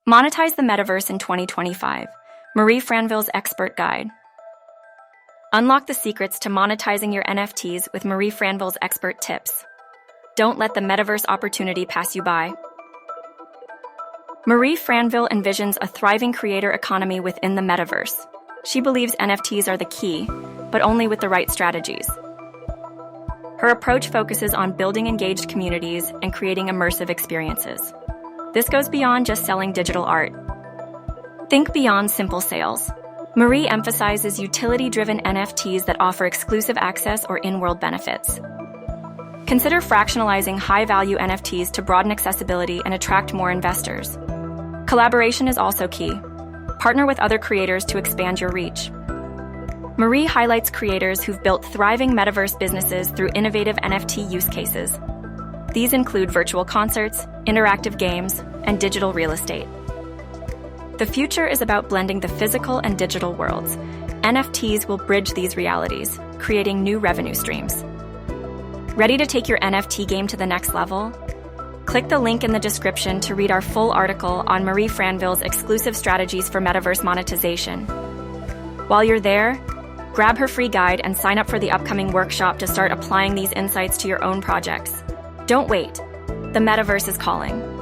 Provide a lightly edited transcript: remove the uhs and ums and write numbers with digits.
Monetize the Metaverse in 2025. Marie Franville's Expert Guide. Unlock the secrets to monetizing your NFTs with Marie Franville's expert tips. Don't let the Metaverse opportunity pass you by. Marie Franville envisions a thriving creator economy within the Metaverse. She believes NFTs are the key, but only with the right strategies. Her approach focuses on building engaged communities and creating immersive experiences. This goes beyond just selling digital art. Think beyond simple sales. Marie emphasizes utility-driven NFTs that offer exclusive access or in-world benefits. Consider fractionalizing high-value NFTs to broaden accessibility and attract more investors. Collaboration is also key. Partner with other creators to expand your reach. Marie highlights creators who've built thriving metaverse businesses through innovative NFT use cases. These include virtual concerts, interactive games, and digital real estate. The future is about blending the physical and digital worlds. NFTs will bridge these realities, creating new revenue streams. Ready to take your NFT game to the next level? Click the link in the description to read our full article on Marie Franville's exclusive strategies for metaverse monetization. While you're there, grab her free guide and sign up for the upcoming workshop to start applying these insights to your own projects. Don't wait. The Metaverse is calling.